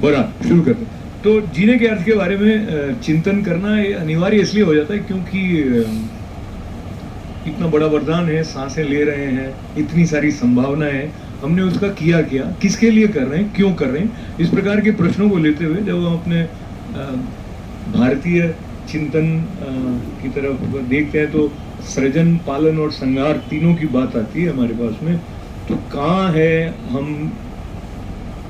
बड़ा शुरू करते हैं। तो जीने के अर्थ के बारे में चिंतन करना ये अनिवार्य इसलिए हो जाता है क्योंकि इतना बड़ा वरदान है, सांसें ले रहे हैं, इतनी सारी संभावनाएं हैं, हमने उसका किया क्या, किसके लिए कर रहे हैं, क्यों कर रहे हैं, इस प्रकार के प्रश्नों को लेते हुए जब हम अपने भारतीय चिंतन की तरफ देखते हैं तो सृजन, पालन और संहार तीनों की बात आती है हमारे पास में। तो कहाँ है हम,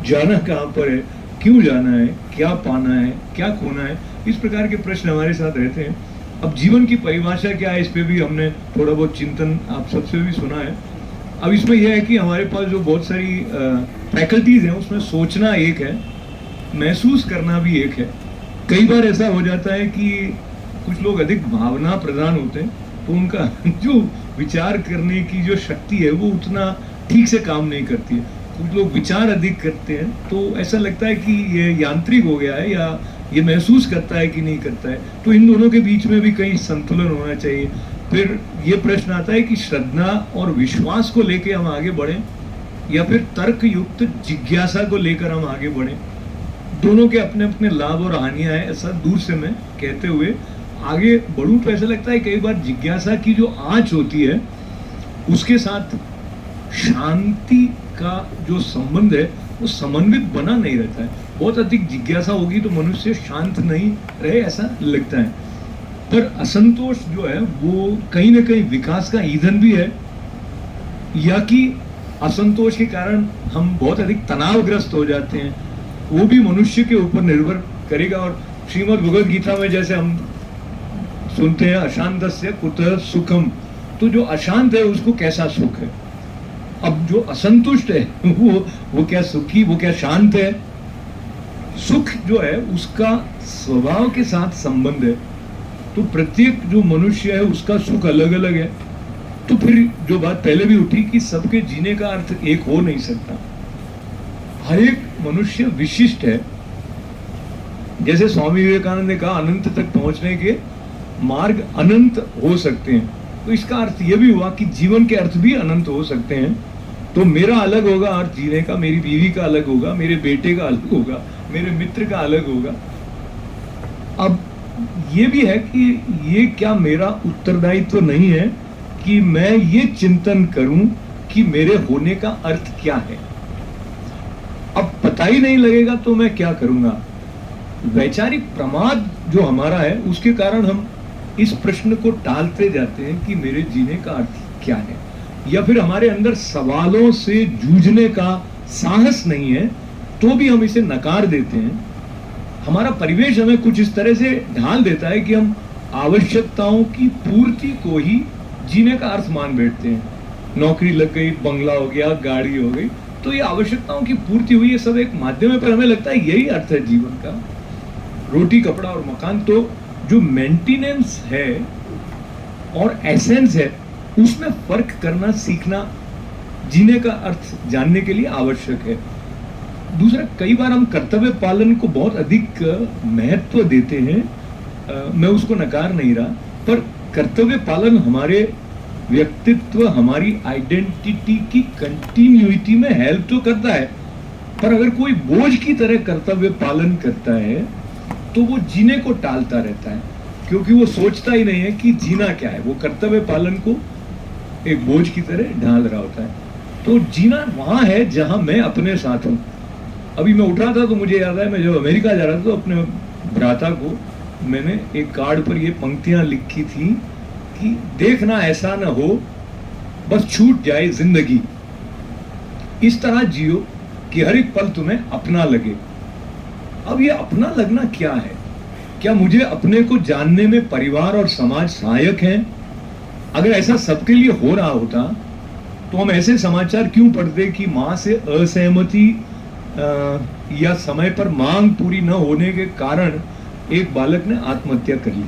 जाना कहाँ पर है, क्यों जाना है, क्या पाना है, क्या खोना है, इस प्रकार के प्रश्न हमारे साथ रहते हैं। अब जीवन की परिभाषा क्या है, इस पे भी हमने थोड़ा बहुत चिंतन आप सबसे भी सुना है। अब इसमें यह है कि हमारे पास जो बहुत सारी फैकल्टीज हैं उसमें सोचना एक है, महसूस करना भी एक है। कई बार ऐसा हो जाता है कि कुछ लोग अधिक भावना प्रधान होते हैं तो उनका जो विचार करने की जो शक्ति है वो उतना ठीक से काम नहीं करती है। कुछ लोग विचार अधिक करते हैं तो ऐसा लगता है कि ये यांत्रिक हो गया है या ये महसूस करता है कि नहीं करता है। तो इन दोनों के बीच में भी कहीं संतुलन होना चाहिए। फिर ये प्रश्न आता है कि श्रद्धा और विश्वास को लेकर हम आगे बढ़ें या फिर तर्क युक्त जिज्ञासा को लेकर हम आगे बढ़ें। दोनों के अपने अपने लाभ और हानियां हैं, ऐसा दूर से मैं कहते हुए आगे बढ़ूं तो ऐसा लगता है कई बार जिज्ञासा की जो आंच होती है उसके साथ शांति का जो संबंध है वो समन्वित बना नहीं रहता है। बहुत अधिक जिज्ञासा होगी तो मनुष्य शांत नहीं रहे ऐसा लगता है। पर असंतोष जो है वो कहीं ना कहीं विकास का ईंधन भी है, या कि असंतोष के कारण हम बहुत अधिक तनावग्रस्त हो जाते हैं, वो भी मनुष्य के ऊपर निर्भर करेगा। और श्रीमद् भगवद गीता में जैसे हम सुनते हैं अशांतस्य कुतः सुखम, तो जो अशांत है उसको कैसा सुख है। अब जो असंतुष्ट है वो क्या सुखी, वो क्या शांत है। सुख जो है उसका स्वभाव के साथ संबंध है। तो प्रत्येक जो मनुष्य है उसका सुख अलग अलग है। तो फिर जो बात पहले भी उठी कि सबके जीने का अर्थ एक हो नहीं सकता, हर एक मनुष्य विशिष्ट है। जैसे स्वामी विवेकानंद ने कहा अनंत तक पहुंचने के मार्ग अनंत हो सकते हैं, तो इसका अर्थ यह भी हुआ कि जीवन के अर्थ भी अनंत हो सकते हैं। तो मेरा अलग होगा अर्थ जीने का, मेरी बीवी का अलग होगा, मेरे बेटे का अलग होगा, मेरे मित्र का अलग होगा। अब ये भी है कि ये क्या मेरा उत्तरदायित्व तो नहीं है कि मैं ये चिंतन करूं कि मेरे होने का अर्थ क्या है। अब पता ही नहीं लगेगा तो मैं क्या करूंगा। वैचारिक प्रमाद जो हमारा है उसके कारण हम इस प्रश्न को टालते जाते हैं कि मेरे जीने का अर्थ क्या है, या फिर हमारे अंदर सवालों से जूझने का साहस नहीं है तो भी हम इसे नकार देते हैं। हमारा परिवेश हमें कुछ इस तरह से ढाल देता है कि हम आवश्यकताओं की पूर्ति को ही जीने का अर्थ मान बैठते हैं। नौकरी लग गई, बंगला हो गया, गाड़ी हो गई, तो ये आवश्यकताओं की पूर्ति हुई, ये सब एक माध्यम है, पर हमें लगता है यही अर्थ है जीवन का। रोटी, कपड़ा और मकान, तो जो मेंटेनेंस है और एसेंस है उसमें फर्क करना सीखना जीने का अर्थ जानने के लिए आवश्यक है। दूसरा, कई बार हम कर्तव्य पालन को बहुत अधिक महत्व देते हैं, मैं उसको नकार नहीं रहा, पर कर्तव्य पालन हमारे व्यक्तित्व, हमारी आइडेंटिटी की कंटिन्यूटी में हेल्प तो करता है, पर अगर कोई बोझ की तरह कर्तव्य पालन करता है तो वो जीने को टालता रहता है, क्योंकि वो सोचता ही नहीं है कि जीना क्या है। वो कर्तव्य पालन को एक बोझ की तरह ढाल रहा होता है। तो जीना वहां है जहां मैं अपने साथ हूं। अभी मैं उठ रहा था तो मुझे याद है, मैं जब अमेरिका जा रहा था तो अपने भ्राता को मैंने एक कार्ड पर ये पंक्तियां लिखी थी कि देखना ऐसा ना हो बस छूट जाए जिंदगी, इस तरह जियो कि हर एक पल तुम्हें अपना लगे। अब ये अपना लगना क्या है? क्या मुझे अपने को जानने में परिवार और समाज सहायक हैं? अगर ऐसा सबके लिए हो रहा होता तो हम ऐसे समाचार क्यों पढ़ते कि मां से असहमति या समय पर मांग पूरी न होने के कारण एक बालक ने आत्महत्या कर ली।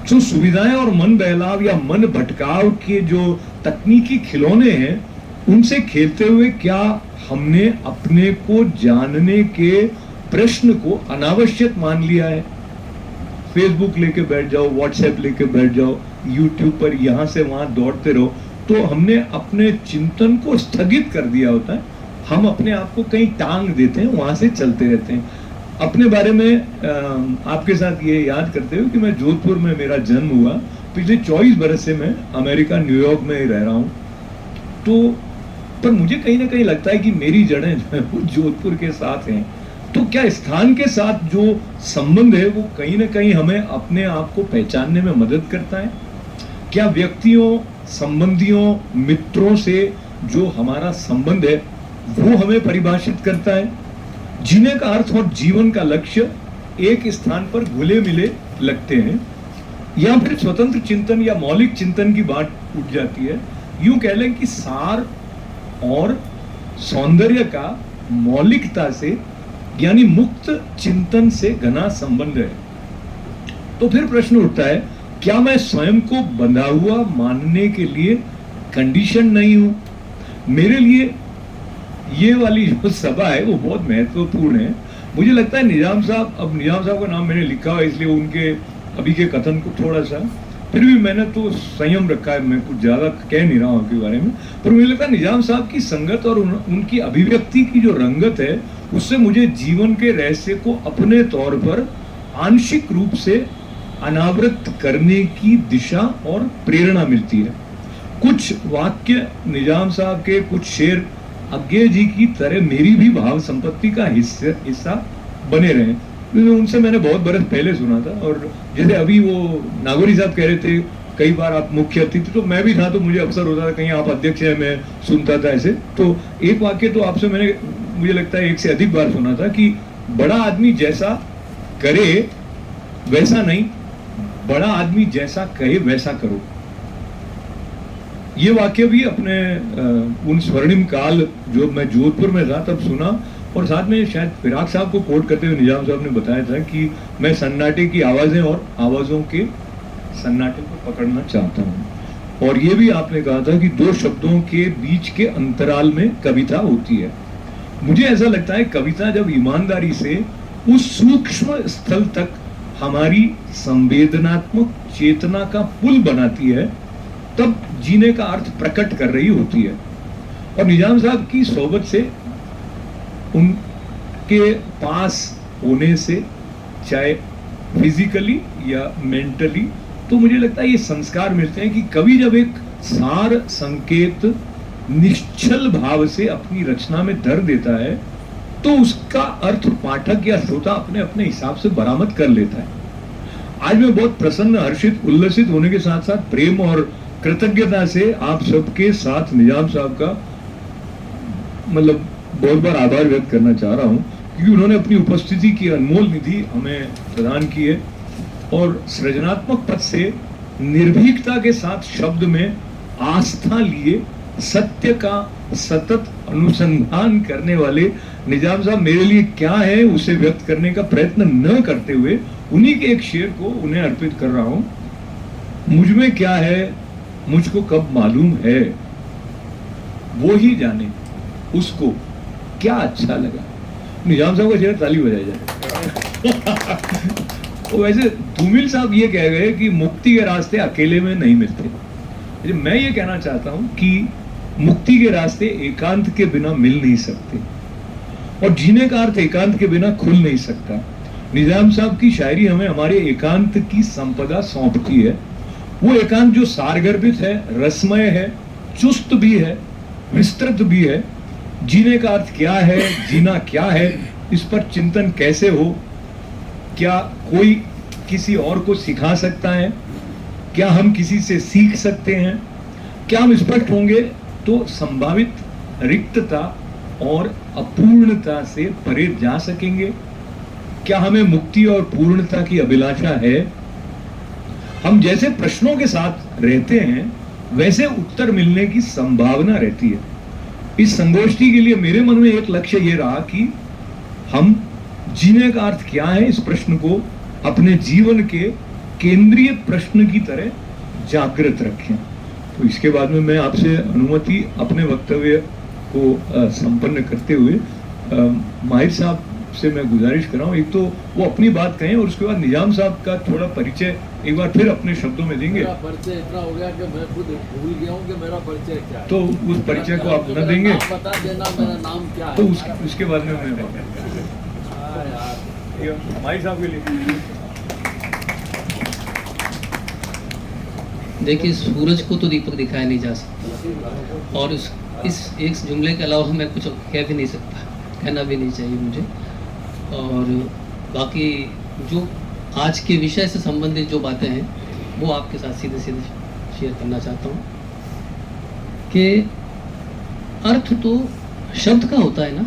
जो सुविधाएं और मन बहलाव या मन भटकाव के जो तकनीकी खिलौने हैं उनसे खेलते हुए क्या हमने अपने को जानने के प्रश्न को अनावश्यक मान लिया है? फेसबुक लेके बैठ जाओ, व्हाट्सएप लेके बैठ जाओ, यूट्यूब पर यहां से वहां दौड़ते रहो, तो हमने अपने चिंतन को स्थगित कर दिया होता है। हम अपने आप को कहीं टांग देते हैं, वहां से चलते रहते हैं। अपने बारे में आपके साथ ये याद करते हुए कि मैं जोधपुर में मेरा जन्म हुआ, पिछले 24 बरस से मैं अमेरिका न्यूयॉर्क में ही रह रहा हूँ। तो पर मुझे कहीं ना कहीं लगता है कि मेरी जड़ें जो है वो जोधपुर के साथ हैं। तो क्या स्थान के साथ जो संबंध है वो कहीं ना कहीं हमें अपने आप को पहचानने में मदद करता है? क्या व्यक्तियों, संबंधियों, मित्रों से जो हमारा संबंध है वो हमें परिभाषित करता है? जीने का अर्थ और जीवन का लक्ष्य एक स्थान पर घुले मिले लगते हैं, या फिर स्वतंत्र चिंतन या मौलिक चिंतन की बात उठ जाती है। यूं कह लें कि सार और सौंदर्य का मौलिकता से यानी मुक्त चिंतन से घना संबंध है। तो फिर प्रश्न उठता है, क्या मैं स्वयं को बंधा हुआ मानने के लिए कंडीशन नहीं हूं? मेरे लिए ये वाली जो सभा है वो बहुत महत्वपूर्ण है। मुझे लगता है निजाम साहब, अब निजाम साहब का नाम मैंने लिखा हुआ इसलिए उनके अभी के कथन को थोड़ा सा, फिर भी मैंने तो संयम रखा है, मैं कुछ ज्यादा कह नहीं रहा हूं उनके बारे में। पर मुझे लगता है निजाम साहब की संगत और उनकी अभिव्यक्ति की जो रंगत है उससे मुझे जीवन के रहस्य को अपने तौर पर आंशिक रूप से अनावृत करने की दिशा और प्रेरणा मिलती है। कुछ वाक्य निजाम साहब के, कुछ शेर अज्ञे जी की तरह मेरी भी भाव संपत्ति का हिस्सा बने रहे। उनसे मैंने बहुत बरस पहले सुना था, और जैसे अभी वो नागौरी साहब कह रहे थे कई बार आप मुख्य अतिथि, तो मैं भी था, तो मुझे अवसर होता था कहीं आप अध्यक्ष है, मैं सुनता था ऐसे। तो एक वाक्य तो आपसे मैंने, मुझे लगता है एक से अधिक बार सुना था कि बड़ा आदमी जैसा करे वैसा नहीं, बड़ा आदमी जैसा कहे वैसा करो। ये वाक्य भी अपने उन स्वर्णिम काल जो मैं जोधपुर में था तब सुना, और साथ में शायद फिराक साहब को कोट करते हुए निजाम साहब ने बताया था कि मैं सन्नाटे की आवाजें और आवाजों के सन्नाटे को पकड़ना चाहता हूं। और ये भी आपने कहा था कि दो शब्दों के बीच के अंतराल में कविता होती है। मुझे ऐसा लगता है कविता जब ईमानदारी से उस सूक्ष्म स्थल तक हमारी संवेदनात्मक चेतना का पुल बनाती है, तब जीने का अर्थ प्रकट कर रही होती है। और निजाम साहब की सोबत से, उनके पास होने से, चाहे फिजिकली या मेंटली, तो मुझे लगता है ये संस्कार मिलते हैं कि कवि जब एक सार संकेत निश्चल भाव से अपनी रचना में धर देता है तो उसका अर्थ पाठक या श्रोता अपने अपने हिसाब से बरामद कर लेता है। आज मैं बहुत प्रसन्न, हर्षित, उल्लसित होने के साथ साथ प्रेम और कृतज्ञता से आप सबके साथ निजाम साहब का मतलब बहुत बार आभार व्यक्त करना चाह रहा हूं, क्योंकि उन्होंने अपनी उपस्थिति की अनमोल निधि हमें प्रदान की है, और सृजनात्मक पद से निर्भीकता के साथ शब्द में आस्था लिए सत्य का सतत अनुसंधान करने वाले निजाम साहब मेरे लिए क्या है उसे व्यक्त करने का प्रयत्न न करते हुए उन्हीं के एक शेर को उन्हें अर्पित कर रहा हूं। मुझ में क्या है मुझको कब मालूम है, वो ही जाने उसको क्या अच्छा लगा। निजाम साहब का शेर ताली बजाई जाए। तो वैसे धूमिल साहब ये कह गए कि मुक्ति के रास्ते अकेले में नहीं मिलते। मैं ये कहना चाहता हूं कि मुक्ति के रास्ते एकांत के बिना मिल नहीं सकते, और जीने का अर्थ एकांत के बिना खुल नहीं सकता। निजाम साहब की शायरी हमें हमारे एकांत की संपदा सौंपती है। वो एकांत जो सारगर्भित है, रसमय है, चुस्त भी है, विस्तृत भी है। जीने का अर्थ क्या है, जीना क्या है, इस पर चिंतन कैसे हो, क्या कोई किसी और को सिखा सकता है, क्या हम किसी से सीख सकते हैं, क्या हम स्पष्ट होंगे तो संभावित रिक्तता और अपूर्णता से परे जा सकेंगे, क्या हमें मुक्ति और पूर्णता की अभिलाषा है। हम जैसे प्रश्नों के साथ रहते हैं वैसे उत्तर मिलने की संभावना रहती है। इस संगोष्ठी के लिए मेरे मन में एक लक्ष्य ये रहा कि हम जीने का अर्थ क्या है इस प्रश्न को अपने जीवन के केंद्रीय प्रश्न की तरह जागृत रखें। तो इसके बाद में मैं आपसे अनुमति अपने वक्तव्य को संपन्न करते हुए माहिर साहब से मैं गुजारिश कर रहा हूँ, एक तो वो अपनी बात कहें और उसके बाद निजाम साहब का थोड़ा परिचय एक बार फिर अपने शब्दों में देंगे। मेरा परिचय इतना हो गया कि मैं खुद भूल गया हूँ कि मेरा परिचय क्या है। तो उस परिचय को आप न देंगे बता देना मेरा नाम क्या है। तो उसके बाद में मैं यार भाई साहब के लिए देखिए, सूरज को तो दीपक दिखाया नहीं जा सकता और इस एक जुमले के अलावा मैं कुछ कह भी नहीं सकता, कहना भी नहीं चाहिए मुझे। और बाकी जो आज के विषय से संबंधित जो बातें हैं वो आपके साथ सीधे सीधे शेयर करना चाहता हूँ कि अर्थ तो शब्द का होता है ना,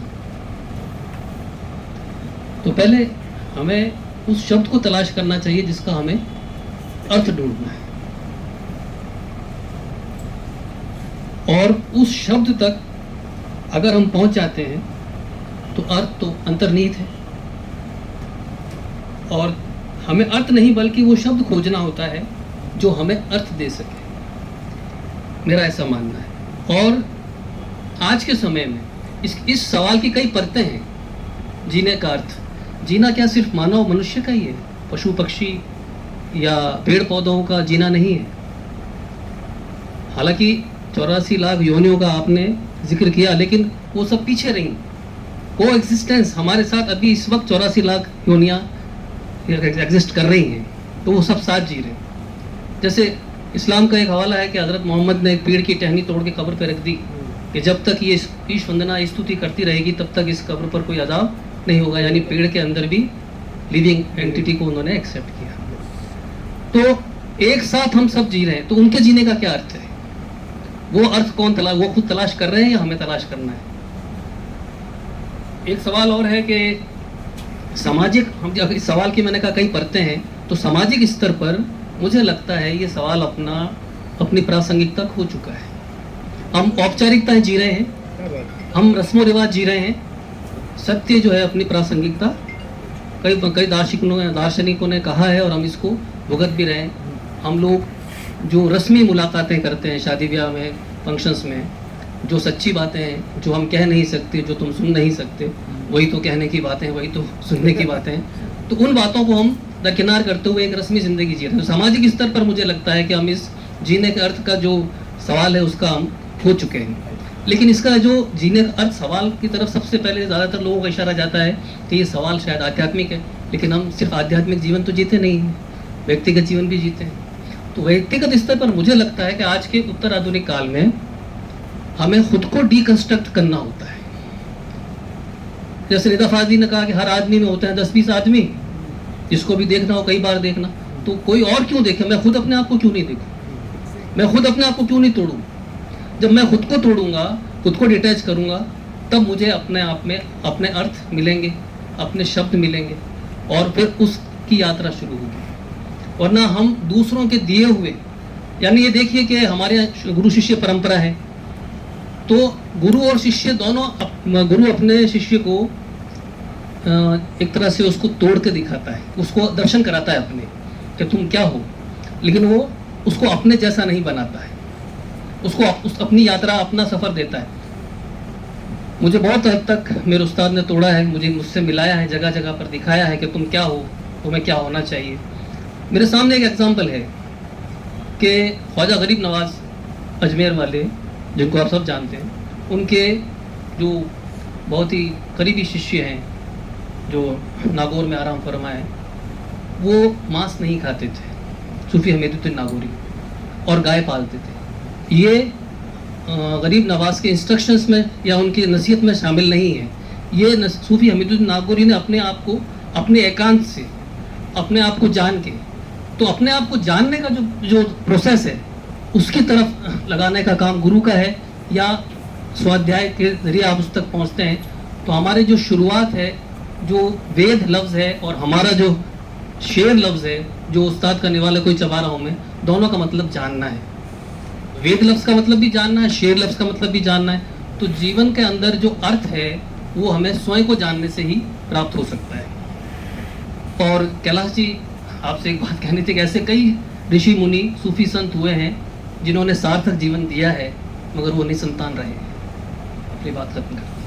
तो पहले हमें उस शब्द को तलाश करना चाहिए जिसका हमें अर्थ ढूंढना है, और उस शब्द तक अगर हम पहुंच जाते हैं तो अर्थ तो अंतर्निहित है, और हमें अर्थ नहीं बल्कि वो शब्द खोजना होता है जो हमें अर्थ दे सके, मेरा ऐसा मानना है। और आज के समय में इस सवाल की कई परतें हैं। जीने का अर्थ, जीना क्या सिर्फ मानव मनुष्य का ही है? पशु पक्षी या पेड़ पौधों का जीना नहीं है। हालांकि 84 लाख योनियों का आपने जिक्र किया, लेकिन वो सब पीछे रही। को एग्जिस्टेंस हमारे साथ अभी इस वक्त 84 लाख योनियाँ एग्जिस्ट कर रही हैं, तो वो सब साथ जी रहे। जैसे इस्लाम का एक हवाला है कि हज़रत मोहम्मद ने एक पेड़ की टहनी तोड़ के कब्र पर रख दी कि जब तक ये ईश वंदना स्तुति करती रहेगी तब तक इस कब्र पर कोई अज़ाब नहीं होगा। यानी पेड़ के अंदर भी लिविंग एंटिटी को उन्होंने एक्सेप्ट किया। तो एक साथ हम सब जी रहे हैं, तो उनके जीने का क्या अर्थ है? वो अर्थ वो खुद तलाश कर रहे हैं या हमें तलाश करना है? एक सवाल और है कि सामाजिक, हम इस सवाल की मैंने कहा कई परतें हैं, तो सामाजिक स्तर पर मुझे लगता है ये सवाल अपनी प्रासंगिकता खो चुका है। हम औपचारिकताएं जी रहे हैं, हम रस्मो रिवाज जी रहे हैं। सत्य जो है अपनी प्रासंगिकता कई दार्शनिकों ने कहा है और हम इसको भुगत भी रहे हैं। हम लोग जो रस्मी मुलाकातें करते हैं शादी ब्याह में, फंक्शंस में, जो सच्ची बातें हैं जो हम कह नहीं सकते, जो तुम सुन नहीं सकते, वही तो कहने की बातें हैं, वही तो सुनने की बातें हैं, तो उन बातों को हम दरकिनार करते हुए एक रस्मी ज़िंदगी जी रहे हैं। तो सामाजिक स्तर पर मुझे लगता है कि हम इस जीने के अर्थ का जो सवाल है उसका हम खो चुके हैं। लेकिन इसका जो जीने का अर्थ सवाल की तरफ सबसे पहले ज़्यादातर लोगों का इशारा जाता है कि ये सवाल शायद आध्यात्मिक है, लेकिन हम सिर्फ आध्यात्मिक जीवन तो जीते नहीं हैं, व्यक्तिगत जीवन भी जीते हैं। तो व्यक्तिगत स्तर पर मुझे लगता है कि आज के उत्तर आधुनिक काल में हमें खुद को डीकंस्ट्रक्ट करना होता है। जैसे निदा फाज़ी ने कहा कि हर आदमी में होते हैं 10-20 आदमी, जिसको भी देखना हो कई बार देखना, तो कोई और क्यों देखे? मैं खुद अपने आप को क्यों नहीं देखूं? मैं खुद अपने आप को क्यों नहीं तोड़ूं? जब मैं खुद को तोड़ूंगा, खुद को डिटैच करूंगा, तब मुझे अपने आप में अपने अर्थ मिलेंगे, अपने शब्द मिलेंगे, और फिर उसकी यात्रा शुरू होगी। वरना हम दूसरों के दिए हुए, यानी ये देखिए कि हमारे यहाँ गुरु शिष्य परंपरा है, तो गुरु और शिष्य दोनों, गुरु अपने शिष्य को एक तरह से उसको तोड़ के दिखाता है, उसको दर्शन कराता है अपने कि तुम क्या हो, लेकिन वो उसको अपने जैसा नहीं बनाता है, उसको अपनी यात्रा, अपना सफ़र देता है। मुझे बहुत हद तक मेरे उस्ताद ने तोड़ा है, मुझसे मिलाया है, जगह जगह पर दिखाया है कि तुम क्या हो, तुम्हें क्या होना चाहिए। मेरे सामने एक एग्जाम्पल है कि ख्वाजा गरीब नवाज अजमेर वाले, जिनको आप सब जानते हैं, उनके जो बहुत ही करीबी शिष्य हैं जो नागौर में आराम फरमाए, वो मांस नहीं खाते थे, सूफी हमीदुद्दीन नागौरी, और गाय पालते थे। ये गरीब नवाज के इंस्ट्रक्शंस में या उनकी नसीहत में शामिल नहीं है। ये सूफी हमीदुद्दीन नागौरी ने अपने आप को अपने एकांत से, अपने आप को जान के, तो अपने आप को जानने का जो प्रोसेस है उसकी तरफ लगाने का काम गुरु का है, या स्वाध्याय के जरिए आप उस तक पहुंचते हैं। तो हमारी जो शुरुआत है, जो वेद लफ्ज़ है और हमारा जो शेर लफ्ज़ है जो उस्ताद का निवाला कोई चबा रहा हूँ मैं, दोनों का मतलब जानना है। वेद लफ्ज़ का मतलब भी जानना है, शेर लफ्ज़ का मतलब भी जानना है। तो जीवन के अंदर जो अर्थ है वो हमें स्वयं को जानने से ही प्राप्त हो सकता है। और कैलाश जी, आपसे एक बात कहनी थी कि ऐसे कई ऋषि मुनि सूफी संत हुए हैं जिन्होंने सार्थक जीवन दिया है, मगर वो निसंतान रहे। अपनी बात खत्म कर